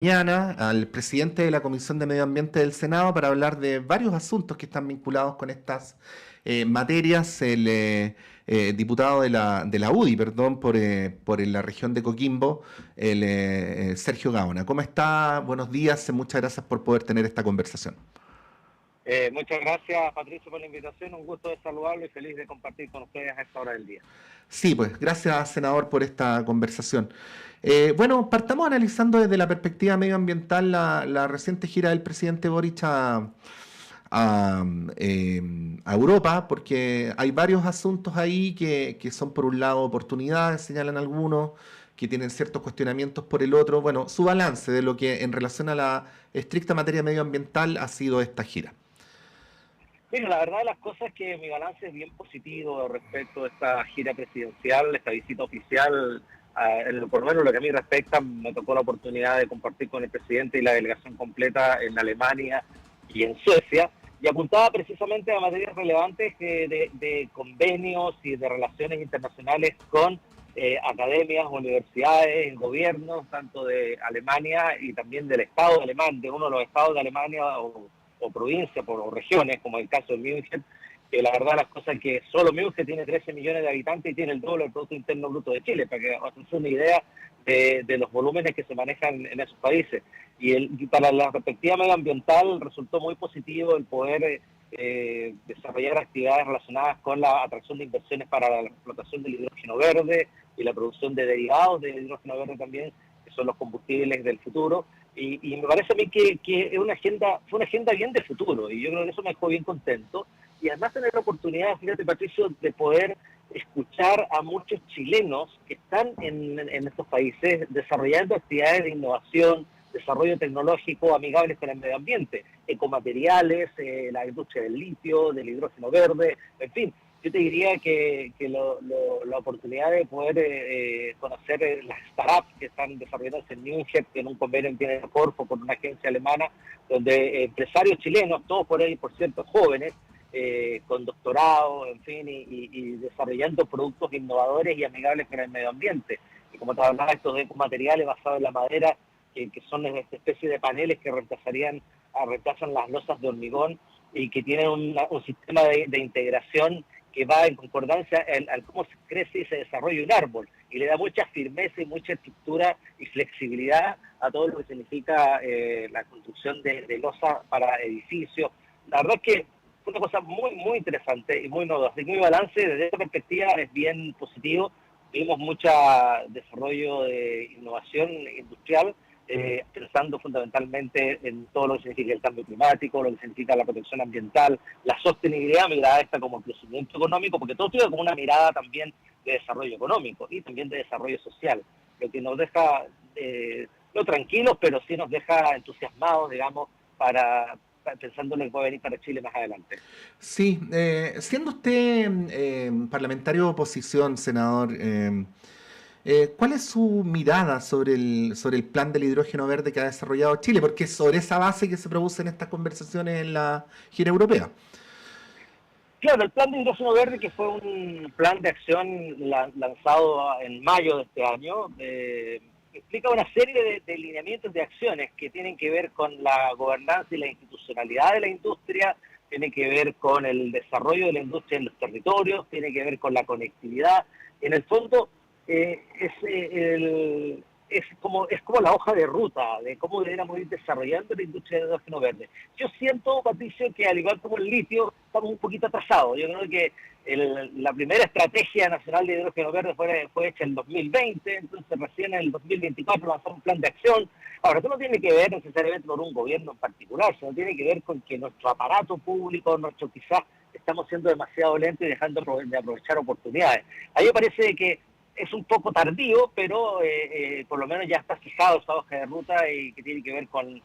Mañana al presidente de la Comisión de Medio Ambiente del Senado para hablar de varios asuntos que están vinculados con estas materias. El diputado de la UDI, perdón, por la región de Coquimbo, el Sergio Gaona. ¿Cómo está? Buenos días. Muchas gracias por poder tener esta conversación. Muchas gracias, Patricio, por la invitación. Un gusto de saludarlo y feliz de compartir con ustedes a esta hora del día. Sí, pues gracias, senador, por esta conversación. Bueno, partamos analizando desde la perspectiva medioambiental la reciente gira del presidente Boric a, a Europa, porque hay varios asuntos ahí que son por un lado oportunidades, señalan algunos, que tienen ciertos cuestionamientos por el otro. Bueno, su balance de lo que en relación a la estricta materia medioambiental ha sido esta gira. Mira, la verdad de las cosas es que mi balance es bien positivo respecto a esta gira presidencial, esta visita oficial. Por lo menos lo que a mí respecta, me tocó la oportunidad de compartir con el presidente y la delegación completa en Alemania y en Suecia, y apuntaba precisamente a materias relevantes de convenios y de relaciones internacionales con academias, universidades, gobiernos, tanto de Alemania y también del Estado alemán, de uno de los estados de Alemania o provincias o regiones, como el caso de München, que la verdad las cosas es que solo München tiene 13 millones de habitantes y tiene el doble del Producto Interno Bruto de Chile, para que os hagáis una idea de los volúmenes que se manejan en esos países. Y para la perspectiva medioambiental resultó muy positivo el poder desarrollar actividades relacionadas con la atracción de inversiones para la explotación del hidrógeno verde y la producción de derivados del hidrógeno verde también, que son los combustibles del futuro. Y me parece a mí que es fue una agenda bien de futuro, y yo creo que eso me dejó bien contento. Y además tener la oportunidad, fíjate, Patricio, de poder escuchar a muchos chilenos que están en estos países desarrollando actividades de innovación, desarrollo tecnológico amigables con el medio ambiente, ecomateriales, la industria del litio, del hidrógeno verde, en fin. Yo te diría que la oportunidad de poder conocer las startups que están desarrollándose en München, que en un convenio tiene Corfo con una agencia alemana, donde empresarios chilenos, todos por ahí, por cierto, jóvenes, con doctorado, en fin, y desarrollando productos innovadores y amigables con el medio ambiente. Y como te hablaba, estos ecomateriales basados en la madera, que son esta especie de paneles que reemplazan las losas de hormigón y que tienen un sistema de integración que va en concordancia al cómo se crece y se desarrolla un árbol, y le da mucha firmeza y mucha estructura y flexibilidad a todo lo que significa la construcción de losas para edificios. La verdad es que fue una cosa muy, muy interesante y muy novedosa. Así que mi balance desde esta perspectiva es bien positivo. Vimos mucho desarrollo de innovación industrial, pensando fundamentalmente en todo lo que significa el cambio climático, lo que significa la protección ambiental, la sostenibilidad, mirada esta como crecimiento económico, porque todo tiene como una mirada también de desarrollo económico y también de desarrollo social, lo que nos deja no tranquilos, pero sí nos deja entusiasmados, digamos, pensando en lo que puede venir para Chile más adelante. Sí, siendo usted parlamentario de oposición, senador, ¿cuál es su mirada sobre el plan del hidrógeno verde que ha desarrollado Chile? Porque es sobre esa base que se producen estas conversaciones en la gira europea. Claro, el plan de hidrógeno verde, que fue un plan de acción lanzado en mayo de este año, explica una serie de lineamientos de acciones que tienen que ver con la gobernanza y la institucionalidad de la industria, tiene que ver con el desarrollo de la industria en los territorios, tiene que ver con la conectividad. En el fondo, es como la hoja de ruta de cómo deberíamos ir desarrollando la industria de hidrógeno verde. Yo siento, Patricio, que al igual como el litio, estamos un poquito atrasados. Yo creo que la primera estrategia nacional de hidrógeno verde fue hecha en 2020, entonces recién en el 2024 lanzamos un plan de acción. Ahora, esto no tiene que ver necesariamente con un gobierno en particular, sino tiene que ver con que nuestro aparato público, quizás estamos siendo demasiado lentos y dejando de aprovechar oportunidades. A mí me parece que es un poco tardío, pero por lo menos ya está fijado esa hoja de ruta y que tiene que ver con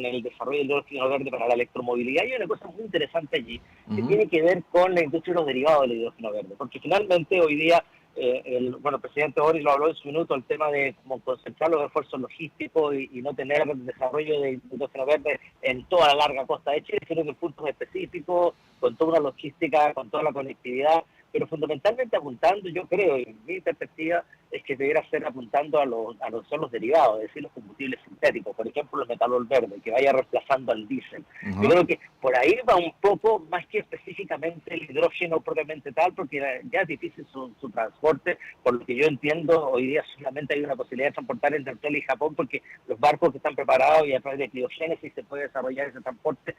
el desarrollo del hidrógeno verde para la electromovilidad. Y hay una cosa muy interesante allí, que Ujú. tiene que ver con la industria de los derivados del hidrógeno verde, porque finalmente hoy día, el presidente Boris lo habló en su minuto, el tema de cómo concentrar los esfuerzos logísticos y no tener desarrollo de hidrógeno verde en toda la larga costa de Chile, sino que en puntos específicos, con toda una logística, con toda la conectividad, pero fundamentalmente apuntando, yo creo, en mi perspectiva, es que debiera ser apuntando a los son los derivados, es decir, los combustibles sintéticos, por ejemplo, el metanol verde, que vaya reemplazando al diésel. Yo Ajá. creo que por ahí va un poco más que específicamente el hidrógeno propiamente tal, porque ya es difícil su transporte. Por lo que yo entiendo, hoy día solamente hay una posibilidad de transportar entre Australia y Japón, porque los barcos que están preparados y a través de criogénesis se puede desarrollar ese transporte.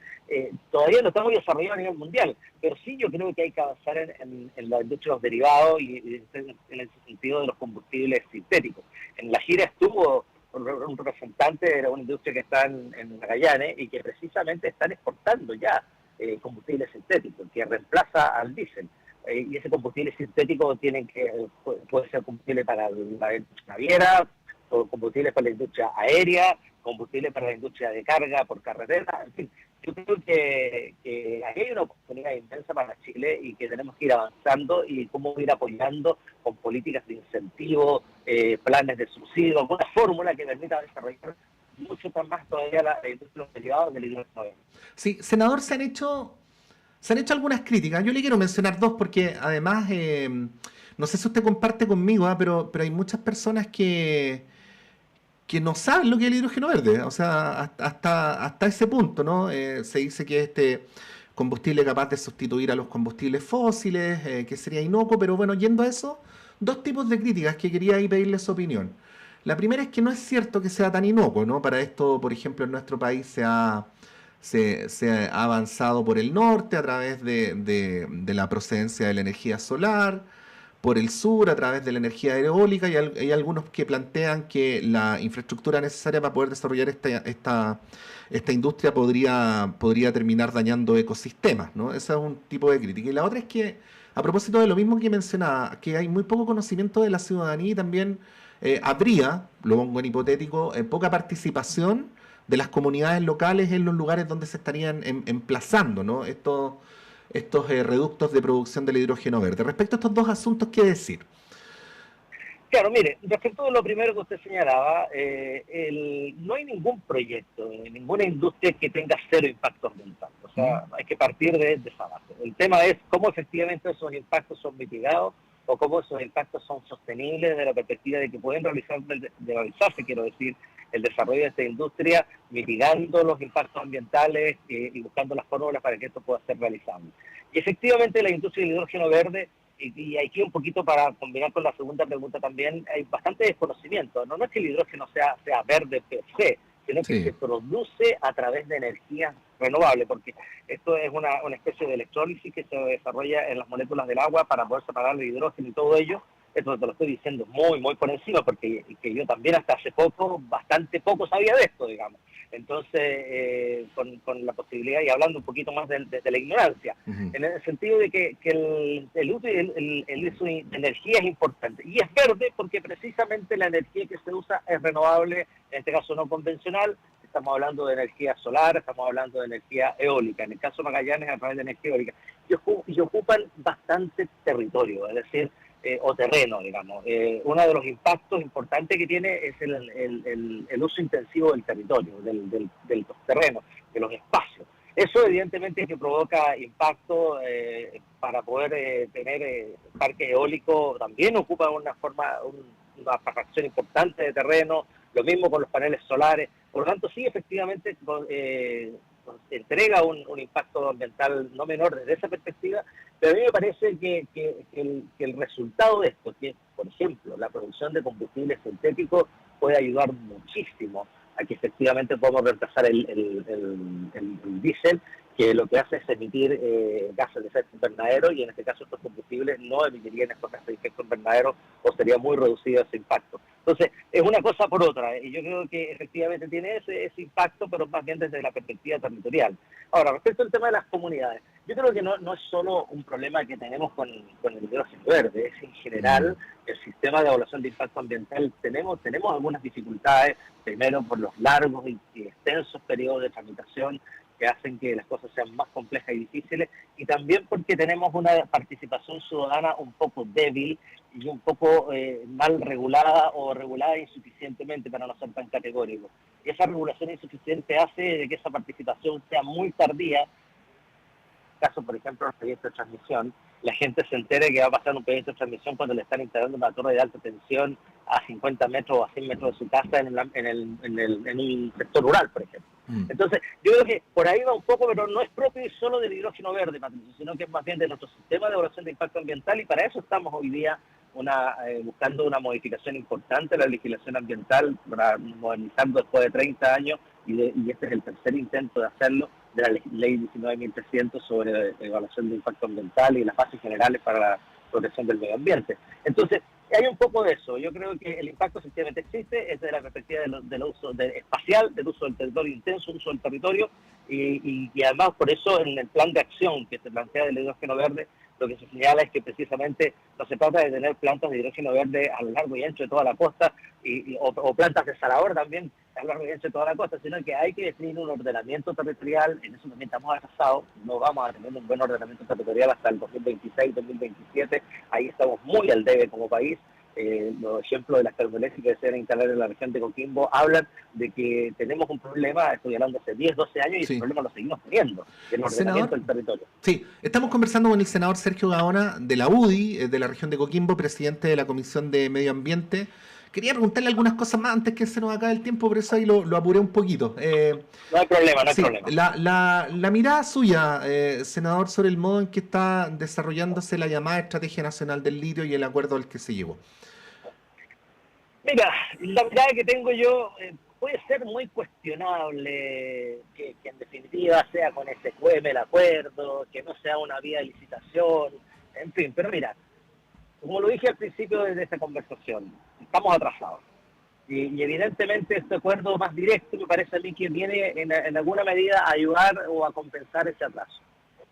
Todavía no estamos desarrollados a nivel mundial, pero sí yo creo que hay que avanzar en la industria de los derivados y en el sentido de los combustibles sintéticos. En la gira estuvo un representante de una industria que está en Magallanes y que precisamente están exportando ya combustibles sintéticos, que reemplaza al diésel. Y ese combustible sintético puede ser combustible para la industria naviera, o combustible para la industria aérea, combustible para la industria de carga por carretera, en fin. Yo creo que ahí hay una oportunidad inmensa para Chile y que tenemos que ir avanzando y cómo ir apoyando con políticas de incentivo, planes de subsidio, alguna fórmula que permita desarrollar mucho más todavía la industria derivada del hidrógeno. Sí, senador, se han hecho algunas críticas. Yo le quiero mencionar dos porque además, no sé si usted comparte conmigo, pero hay muchas personas que no saben lo que es el hidrógeno verde. O sea, hasta ese punto, ¿no? Se dice que este combustible capaz de sustituir a los combustibles fósiles, que sería inocuo, pero bueno, yendo a eso, dos tipos de críticas que quería ahí pedirle su opinión. La primera es que no es cierto que sea tan inocuo, ¿no? Para esto, por ejemplo, en nuestro país se ha avanzado por el norte a través de la procedencia de la energía solar, por el sur a través de la energía eólica y hay algunos que plantean que la infraestructura necesaria para poder desarrollar esta industria podría terminar dañando ecosistemas, ¿no? Ese es un tipo de crítica. Y la otra es que, a propósito de lo mismo que mencionaba, que hay muy poco conocimiento de la ciudadanía y también habría, lo pongo en hipotético, poca participación de las comunidades locales en los lugares donde se estarían emplazando, ¿no? Estos reductos de producción del hidrógeno verde. Respecto a estos dos asuntos, ¿qué decir? Claro, mire, respecto a lo primero que usted señalaba, no hay ningún proyecto, ninguna industria que tenga cero impacto ambiental. O ¿Mm? sea, hay que partir de esa base. El tema es cómo efectivamente esos impactos son mitigados o cómo esos impactos son sostenibles desde la perspectiva de que pueden realizarse, quiero decir, el desarrollo de esta industria, mitigando los impactos ambientales y buscando las fórmulas para que esto pueda ser realizable. Y efectivamente la industria del hidrógeno verde y aquí un poquito para combinar con la segunda pregunta también, hay bastante desconocimiento. No es que el hidrógeno sea verde per se, sino que Sí. se produce a través de energías renovables, porque esto es una especie de electrólisis que se desarrolla en las moléculas del agua para poder separar el hidrógeno y todo ello. Esto te lo estoy diciendo muy por encima, porque que yo también hasta hace poco, bastante poco sabía de esto, digamos. Entonces, con la posibilidad, y hablando un poquito más de la ignorancia, Ujú. en el sentido de que el uso de energía es importante. Y es verde porque precisamente la energía que se usa es renovable, en este caso no convencional. Estamos hablando de energía solar, estamos hablando de energía eólica. En el caso de Magallanes, a través de energía eólica. Y ocupan bastante territorio, es decir, o terreno, digamos. Uno de los impactos importantes que tiene es el uso intensivo del territorio, del terreno, de los espacios. Eso evidentemente que provoca impacto para poder tener parque eólico, también ocupa una fracción importante de terreno, lo mismo con los paneles solares, por lo tanto sí, efectivamente entrega un impacto ambiental no menor desde esa perspectiva, pero a mí me parece que el resultado de esto, que por ejemplo la producción de combustibles sintéticos puede ayudar muchísimo a que efectivamente podamos reemplazar el diésel, que lo que hace es emitir gases de efecto invernadero y en este caso estos combustibles no emitirían estos gases de efecto invernadero o sería muy reducido ese impacto. Entonces, es una cosa por otra, y yo creo que efectivamente tiene ese impacto, pero más bien desde la perspectiva territorial. Ahora, respecto al tema de las comunidades, yo creo que no es solo un problema que tenemos con el hidrógeno verde, es en Mm. general el sistema de evaluación de impacto ambiental. Tenemos algunas dificultades, primero por los largos y extensos periodos de tramitación que hacen que las cosas sean más complejas y difíciles, y también porque tenemos una participación ciudadana un poco débil y un poco mal regulada o regulada insuficientemente, para no ser tan categórico. Y esa regulación insuficiente hace de que esa participación sea muy tardía, caso por ejemplo del proyecto de transmisión, la gente se entere que va a pasar un proyecto de transmisión cuando le están instalando una torre de alta tensión a 50 metros o a 100 metros de su casa en un sector rural, por ejemplo. Entonces, yo creo que por ahí va un poco, pero no es propio y solo del hidrógeno verde, Patricio, sino que es más bien de nuestro sistema de evaluación de impacto ambiental, y para eso estamos hoy día buscando una modificación importante de la legislación ambiental, para modernizando después de 30 años, y este es el tercer intento de hacerlo, de la ley 19.300 sobre evaluación de impacto ambiental y las bases generales para la protección del medio ambiente. Entonces, hay un poco de eso. Yo creo que el impacto efectivamente existe, es de la perspectiva del uso espacial, del uso del territorio intenso, uso del territorio, y además por eso en el plan de acción que se plantea del hidrógeno verde, lo que se señala es que precisamente no se trata de tener plantas de hidrógeno verde a lo largo y ancho de toda la costa, o plantas de desalador también a lo largo y ancho de toda la costa, sino que hay que definir un ordenamiento territorial. En eso también estamos atrasados, no vamos a tener un buen ordenamiento territorial hasta el 2026, 2027, ahí estamos muy al debe como país. Los ejemplos de las termoeléctricas que se van a instalar en la región de Coquimbo hablan de que tenemos un problema, estoy hablando hace 10, 12 años, y ese problema lo seguimos teniendo, el ordenamiento del territorio. Sí, estamos conversando con el senador Sergio Gaona de la UDI, de la región de Coquimbo, presidente de la Comisión de Medio Ambiente. Quería preguntarle algunas cosas más antes que se nos acabe el tiempo, por eso ahí lo apuré un poquito. No hay problema, no hay problema. La mirada suya, senador, sobre el modo en que está desarrollándose la llamada Estrategia Nacional del Litio y el acuerdo al que se llegó. Mira, la mirada que tengo yo puede ser muy cuestionable, que en definitiva sea con SQM el acuerdo, que no sea una vía de licitación, en fin, pero mira, como lo dije al principio de esta conversación, estamos atrasados. Y evidentemente este acuerdo más directo me parece a mí que viene en alguna medida a ayudar o a compensar ese atraso.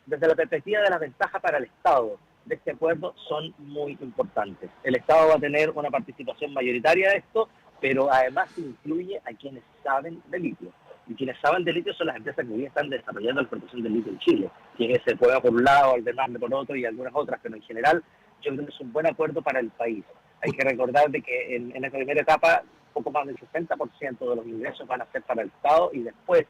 Desde la perspectiva de las ventajas para el Estado de este acuerdo son muy importantes. El Estado va a tener una participación mayoritaria de esto, pero además incluye a quienes saben de litio. Y quienes saben de litio son las empresas que hoy están desarrollando la explotación del litio en Chile. Quien se pueda por un lado, Aldemarle por otro y algunas otras, pero en general yo creo que es un buen acuerdo para el país. Hay que recordar de que en esta primera etapa poco más del 60% de los ingresos van a ser para el Estado, y después,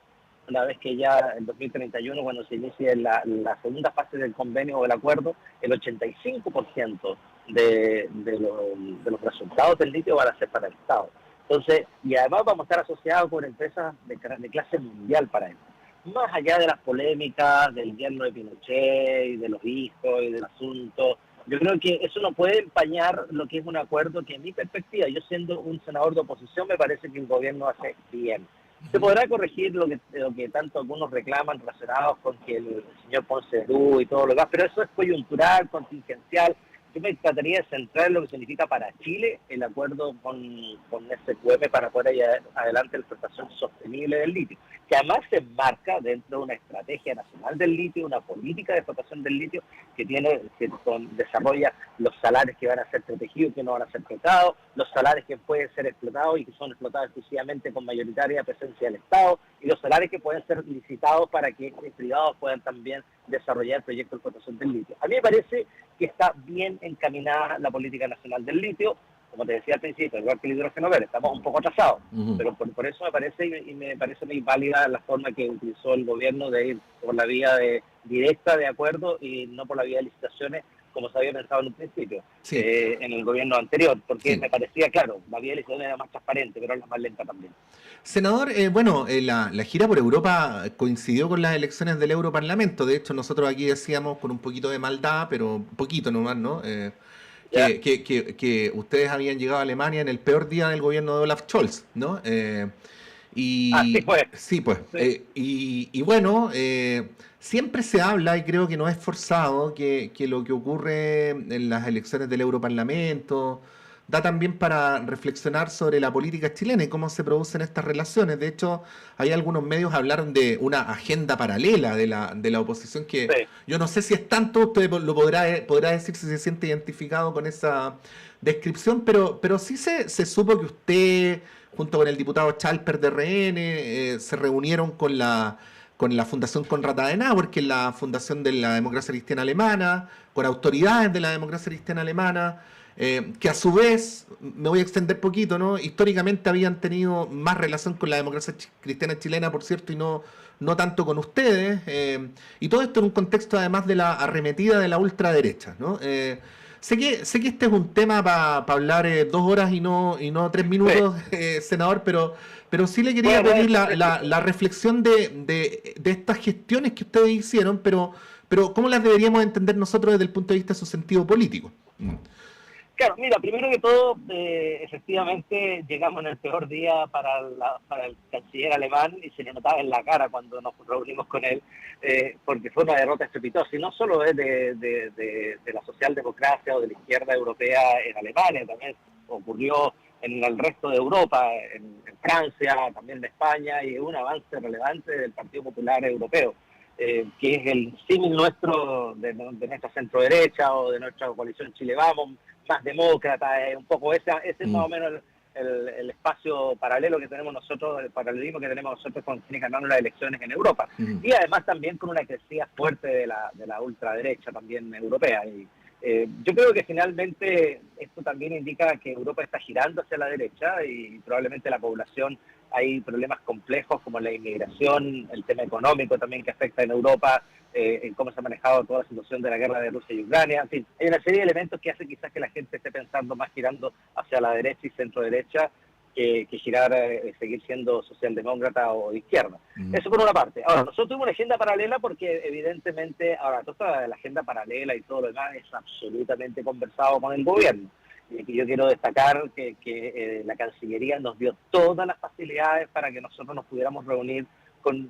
una vez que ya en 2031, cuando se inicie la segunda fase del convenio o del acuerdo, el 85% de los resultados del litio van a ser para el Estado. Entonces, y además vamos a estar asociados con empresas de clase mundial para eso. Más allá de las polémicas del yerno de Pinochet y de los hijos y del asunto, yo creo que eso no puede empañar lo que es un acuerdo que, en mi perspectiva, yo siendo un senador de oposición, me parece que el gobierno hace bien. Se podrá corregir lo que tanto algunos reclaman relacionados con que el señor Ponce y todo lo demás, pero eso es coyuntural, contingencial. Yo me trataría de centrar en lo que significa para Chile el acuerdo con SQM para poder llevar adelante la explotación sostenible del litio, que además se enmarca dentro de una estrategia nacional del litio, una política de explotación del litio que desarrolla los salarios que van a ser protegidos y que no van a ser explotados, los salarios que pueden ser explotados y que son explotados exclusivamente con mayoritaria presencia del Estado, y los salarios que pueden ser licitados para que privados puedan también desarrollar proyectos de explotación del litio. A mí me parece que está bien encaminada la política nacional del litio. Como te decía al principio, igual que el hidrógeno verde, estamos un poco atrasados, pero por eso me parece muy válida la forma que utilizó el gobierno de ir por la vía directa de acuerdo y no por la vía de licitaciones, como se había pensado en un principio, en el gobierno anterior, porque me parecía, claro, la vía de licitaciones era más transparente, pero era más lenta también. Senador, la gira por Europa coincidió con las elecciones del Europarlamento. De hecho, nosotros aquí decíamos con un poquito de maldad, pero un poquito nomás, ¿no? Que ustedes habían llegado a Alemania en el peor día del gobierno de Olaf Scholz, ¿no? Así fue. Sí, pues. Sí. Bueno, siempre se habla, y creo que no es forzado, que lo que ocurre en las elecciones del Europarlamento da también para reflexionar sobre la política chilena y cómo se producen estas relaciones. De hecho, hay algunos medios que hablaron de una agenda paralela de la oposición que yo no sé si es tanto, usted lo podrá decir si se siente identificado con esa descripción, pero sí se supo que usted, junto con el diputado Chalper de RN, se reunieron con la Fundación Konrad Adenauer, que es la fundación de la democracia cristiana alemana, con autoridades de la democracia cristiana alemana. que a su vez, me voy a extender poquito, ¿no? Históricamente habían tenido más relación con la democracia cristiana chilena, por cierto, y no tanto con ustedes, y todo esto en un contexto además de la arremetida de la ultraderecha, ¿no? Sé que este es un tema para hablar 2 horas y no 3 minutos, senador, pero sí le quería Bueno, pedir la reflexión de estas gestiones que ustedes hicieron, pero ¿cómo las deberíamos entender nosotros desde el punto de vista de su sentido político? claro, mira, primero que todo, efectivamente llegamos en el peor día para el canciller alemán y se le notaba en la cara cuando nos reunimos con él, porque fue una derrota estrepitosa, y no solo es de la socialdemocracia o de la izquierda europea en Alemania, también ocurrió en el resto de Europa, en Francia, también en España, y un avance relevante del Partido Popular Europeo. Que es el símil nuestro de nuestra centro derecha o de nuestra coalición Chile Vamos, más demócrata, un poco ese es más o menos el espacio paralelo que tenemos nosotros, el paralelismo que tenemos nosotros con quienes ganaron las elecciones en Europa. Y además también con una crecida fuerte de la ultraderecha también europea. Y yo creo que finalmente esto también indica que Europa está girando hacia la derecha y probablemente la población, hay problemas complejos como la inmigración, el tema económico también que afecta en Europa, en cómo se ha manejado toda la situación de la guerra de Rusia y Ucrania. En fin, hay una serie de elementos que hacen quizás que la gente esté pensando más girando hacia la derecha y centro derecha que girar, seguir siendo socialdemócrata o de izquierda. Eso por una parte. Ahora, nosotros tuvimos una agenda paralela porque evidentemente, ahora, toda la agenda paralela y todo lo demás es absolutamente conversado con el gobierno. Y yo quiero destacar que la Cancillería nos dio todas las facilidades para que nosotros nos pudiéramos reunir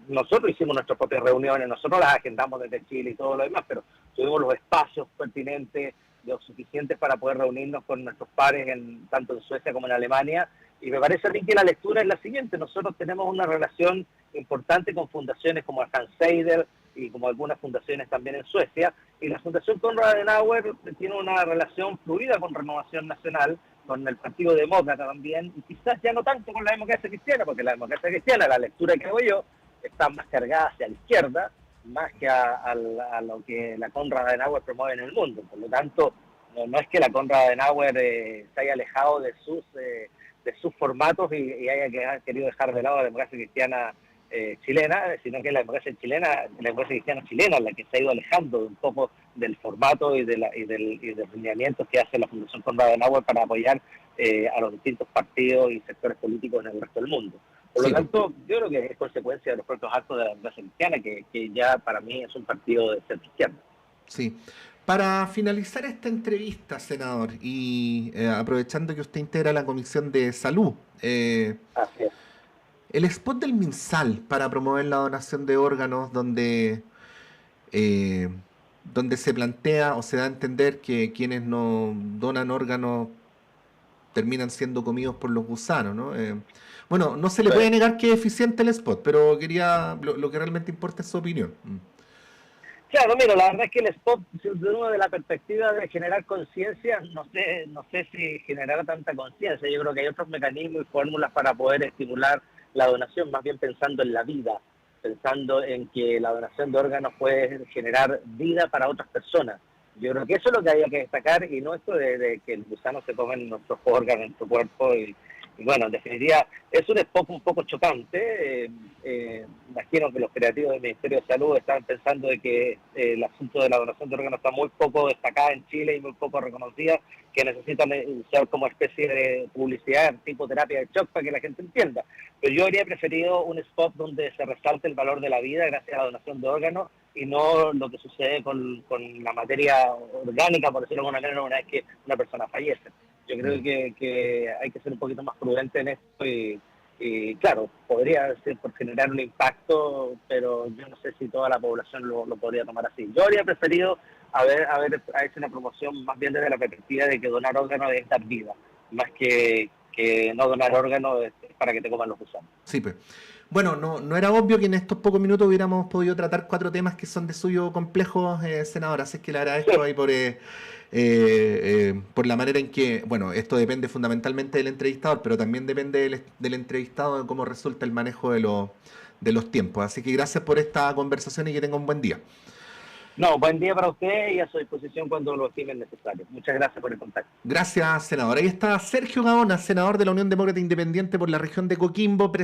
nosotros hicimos nuestras propias reuniones, nosotros las agendamos desde Chile y todo lo demás, pero tuvimos los espacios pertinentes, los suficientes para poder reunirnos con nuestros pares tanto en Suecia como en Alemania. Y me parece a mí que la lectura es la siguiente: nosotros tenemos una relación importante con fundaciones como el Hans Seidel y como algunas fundaciones también en Suecia, y la Fundación Konrad Adenauer tiene una relación fluida con Renovación Nacional, con el Partido Demócrata también, y quizás ya no tanto con la democracia cristiana, porque la democracia cristiana, la lectura que hago yo, está más cargada hacia la izquierda, más que a lo que la Konrad Adenauer promueve en el mundo. Por lo tanto, no es que la Konrad Adenauer se haya alejado de sus formatos y haya querido dejar de lado la democracia cristiana chilena, sino que la democracia cristiana chilena es la que se ha ido alejando un poco del formato y de los lineamientos que hace la Fundación Konrad Adenauer para apoyar a los distintos partidos y sectores políticos en el resto del mundo. Por lo tanto, yo creo que es consecuencia de los propios actos de la democracia cristiana, que ya para mí es un partido de centro izquierda. Sí. Para finalizar esta entrevista, senador, y aprovechando que usted integra la Comisión de Salud, Así es. el spot del MinSal para promover la donación de órganos eh, donde se plantea o se da a entender que quienes no donan órganos terminan siendo comidos por los gusanos, ¿no? Bueno, no se le puede negar que es eficiente el spot, pero lo que realmente importa es su opinión. Claro, mira, la verdad es que el spot, de la perspectiva de generar conciencia, no sé si generará tanta conciencia. Yo creo que hay otros mecanismos y fórmulas para poder estimular la donación, más bien pensando en la vida, pensando en que la donación de órganos puede generar vida para otras personas. Yo creo que eso es lo que había que destacar, y no esto de que el gusano se comen nuestros órganos, nuestro cuerpo, y bueno, en definitiva, es un spot un poco chocante. Imagino que los creativos del Ministerio de Salud estaban pensando de que el asunto de la donación de órganos está muy poco destacada en Chile y muy poco reconocida, que necesitan usar como especie de publicidad tipo terapia de shock para que la gente entienda. Pero yo habría preferido un spot donde se resalte el valor de la vida gracias a la donación de órganos, y no lo que sucede con la materia orgánica, por decirlo de alguna manera, una vez que una persona fallece. Yo creo que hay que ser un poquito más prudente en esto y claro, podría ser por generar un impacto, pero yo no sé si toda la población lo podría tomar así. Yo habría preferido haber hecho una promoción más bien desde la perspectiva de que donar órganos es dar vida, más que no donar órganos es para que te coman los gusanos. Sí, pues. Bueno, no era obvio que en estos pocos minutos hubiéramos podido tratar 4 temas que son de suyo complejos, senador, así es que le agradezco ahí por la manera en que, bueno, esto depende fundamentalmente del entrevistador, pero también depende del entrevistado de cómo resulta el manejo de los tiempos. Así que gracias por esta conversación y que tenga un buen día. No, buen día para usted y a su disposición cuando lo estimen necesario. Muchas gracias por el contacto. Gracias, senador. Ahí está Sergio Gaona, senador de la Unión Demócrata Independiente por la región de Coquimbo.